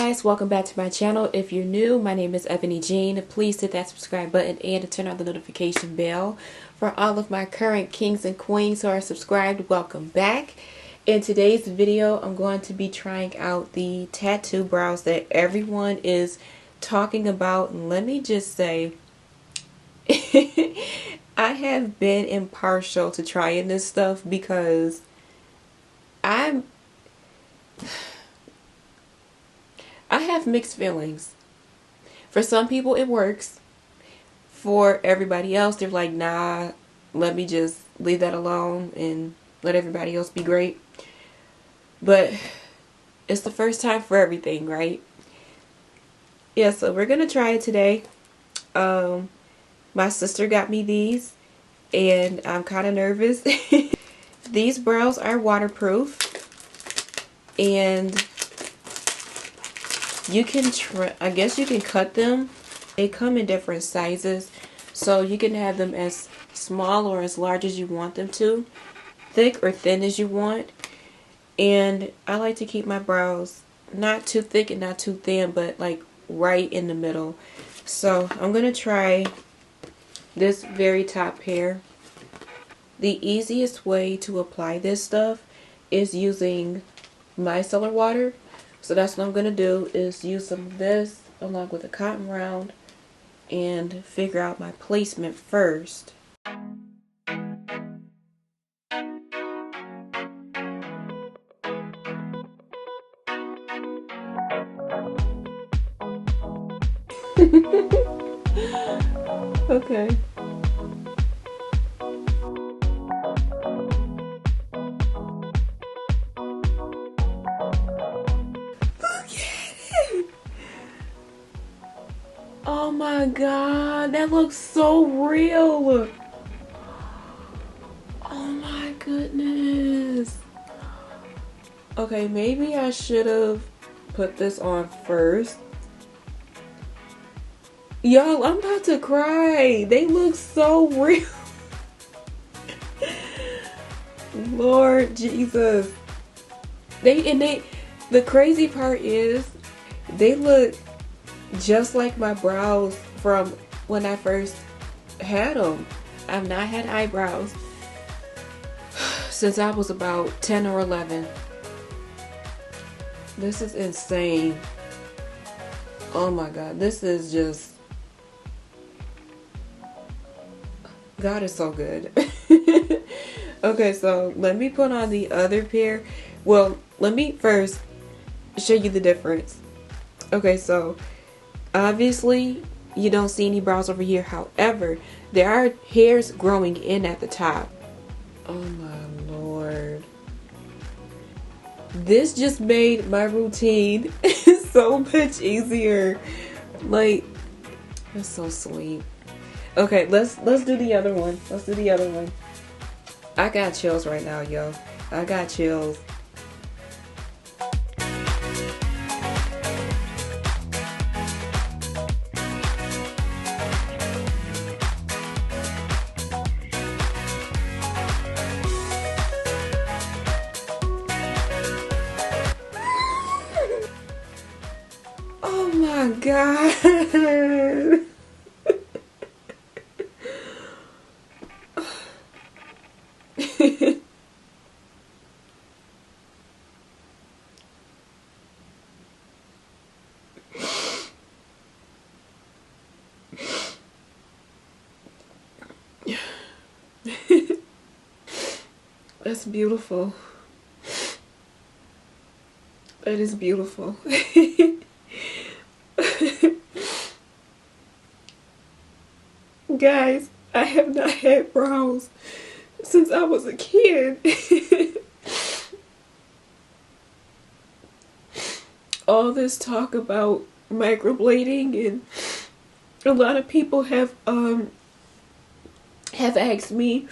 guys, welcome back to my channel. If you're new, my name is beautybyebonyjean. Please hit that subscribe button and turn on the notification bell. For all of my current kings and queens who are subscribed, welcome back. In today's video, I'm going to be trying out the tattoo brows that everyone is talking about. And let me just say, I have been impartial to trying this stuff because I have mixed feelings. For some people it works. For everybody else, they're like, nah, let me just leave that alone and let everybody else be great. But it's the first time for everything, right? Yeah, so we're gonna try it today. My sister got me these and I'm kind of nervous. These brows are waterproof and you can I guess you can cut them. They come in different sizes, so you can have them as small or as large as you want them to, thick or thin as you want. And I like to keep my brows not too thick and not too thin, but like right in the middle. So I'm gonna try this very top pair. The easiest way to apply this stuff is using micellar water. So that's what I'm going to do, is use some of this along with a cotton round and figure out my placement first. Okay. Oh my god, that looks so real. Oh my goodness. Okay, maybe I should have put this on first. Y'all, I'm about to cry. They look so real. Lord Jesus. The crazy part is they look just like my brows from when I first had them. I've not had eyebrows since I was about 10 or 11. This is insane. Oh my god, this is just, God is so good. Okay, so let me put on the other pair. Well, let me first show you the difference. Okay, so obviously you don't see any brows over here. However, there are hairs growing in at the top. Oh my lord. This just made my routine so much easier. Like, that's so sweet. Okay, let's do the other one. Let's do the other one. I got chills right now, yo. I got chills. Oh my god. That's beautiful. That is beautiful. Guys, I have not had brows since I was a kid. All this talk about microblading, and a lot of people have asked me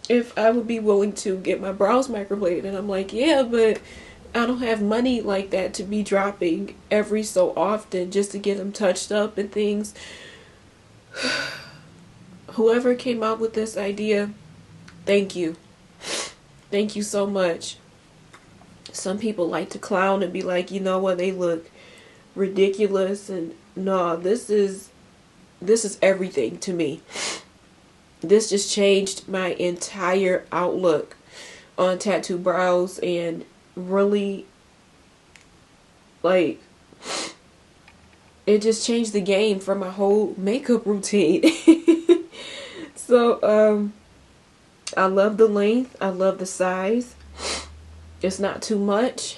if I would be willing to get my brows microbladed, and I'm like, yeah, but I don't have money like that to be dropping every so often just to get them touched up and things. Whoever came out with this idea, thank you. Thank you so much. Some people like to clown and be like, you know what, they look ridiculous, and no, this is everything to me. This just changed my entire outlook on tattoo brows, and really, like, it just changed the game for my whole makeup routine. So I love the length, I love the size. It's not too much,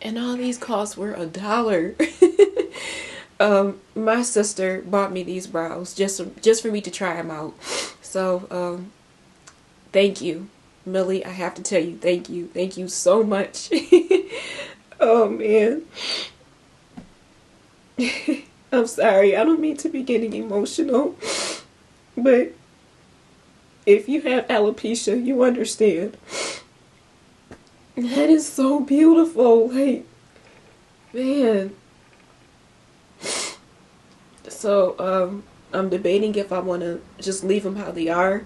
and all these costs were $1. My sister bought me these brows just for me to try them out. So thank you, Millie. I have to tell you, thank you so much. Oh man. I'm sorry, I don't mean to be getting emotional, but if you have alopecia, you understand. That is so beautiful, like, man. So I'm debating if I want to just leave them how they are,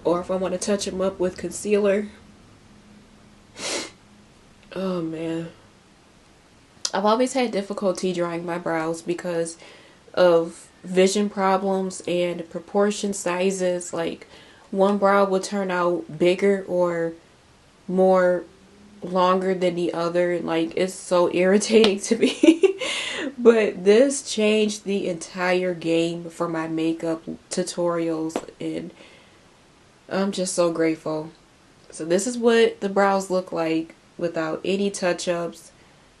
or if I want to touch them up with concealer. Oh man. I've always had difficulty drawing my brows because of vision problems and proportion sizes. Like, one brow will turn out bigger or more longer than the other. Like, it's so irritating to me. But this changed the entire game for my makeup tutorials, and I'm just so grateful. So this is what the brows look like without any touch-ups.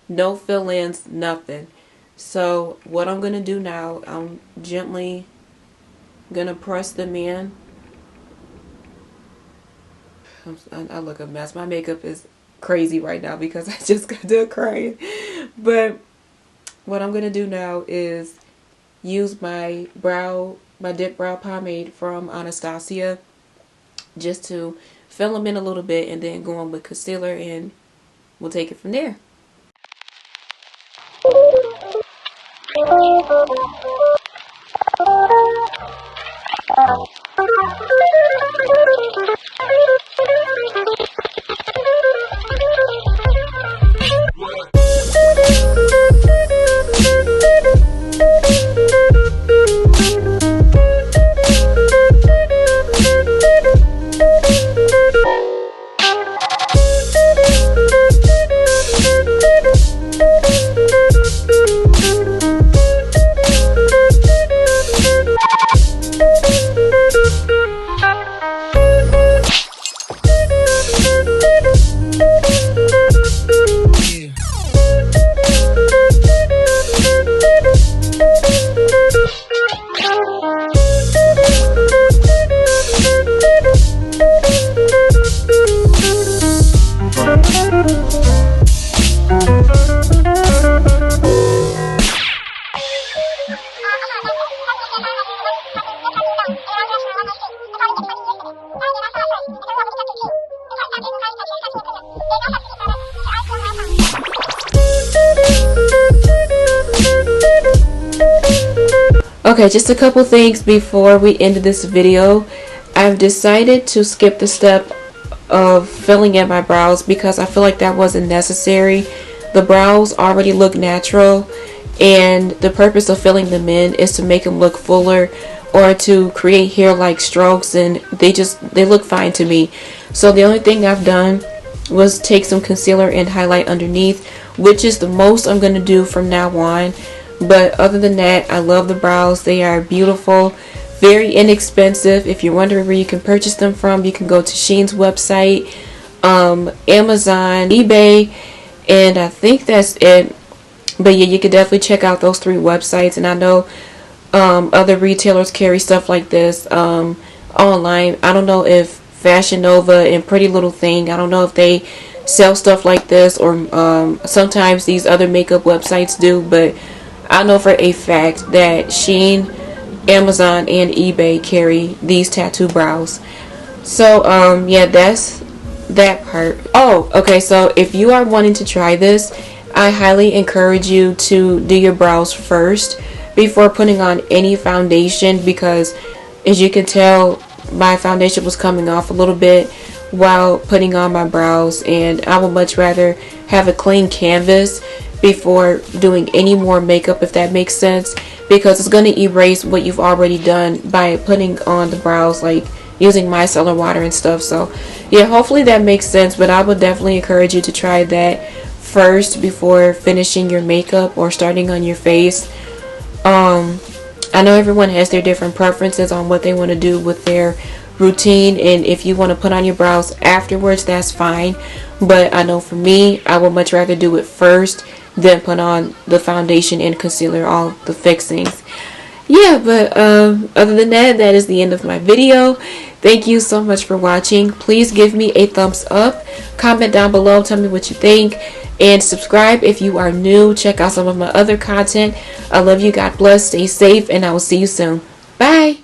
No fill-ins, nothing. So what I'm going to do now, I'm gently going to press them in. I look a mess. My makeup is crazy right now because I just got done crying. But what I'm going to do now is use my dip brow pomade from Anastasia just to fill them in a little bit, and then go on with concealer, and we'll take it from there. Okay, just a couple things before we end this video. I've decided to skip the step of filling in my brows because I feel like that wasn't necessary. The brows already look natural, and the purpose of filling them in is to make them look fuller or to create hair-like strokes, and they look fine to me. So the only thing I've done was take some concealer and highlight underneath, which is the most I'm going to do from now on. But other than that, I love the brows. They are beautiful, very inexpensive. If you're wondering where you can purchase them from, you can go to Shein's website, Amazon, eBay, and I think that's it. But yeah, you can definitely check out those 3 websites. And I know other retailers carry stuff like this online. I don't know if Fashion Nova and Pretty Little Thing, I don't know if they sell stuff like this, or sometimes these other makeup websites do, but I know for a fact that Shein, Amazon, and eBay carry these tattoo brows. So yeah, that's that part. Oh, okay, so if you are wanting to try this, I highly encourage you to do your brows first before putting on any foundation, because as you can tell, my foundation was coming off a little bit while putting on my brows, and I would much rather have a clean canvas before doing any more makeup, if that makes sense, because it's going to erase what you've already done by putting on the brows, like using micellar water and stuff. So yeah, hopefully that makes sense, but I would definitely encourage you to try that first before finishing your makeup or starting on your face. I know everyone has their different preferences on what they want to do with their routine, and if you want to put on your brows afterwards, that's fine, but I know for me, I would much rather do it first than put on the foundation and concealer, all the fixings. Yeah, but other than that, that is the end of my video. Thank you so much for watching. Please give me a thumbs up, comment down below, tell me what you think, and subscribe if you are new. Check out some of my other content. I love you, God bless, stay safe, and I will see you soon. Bye.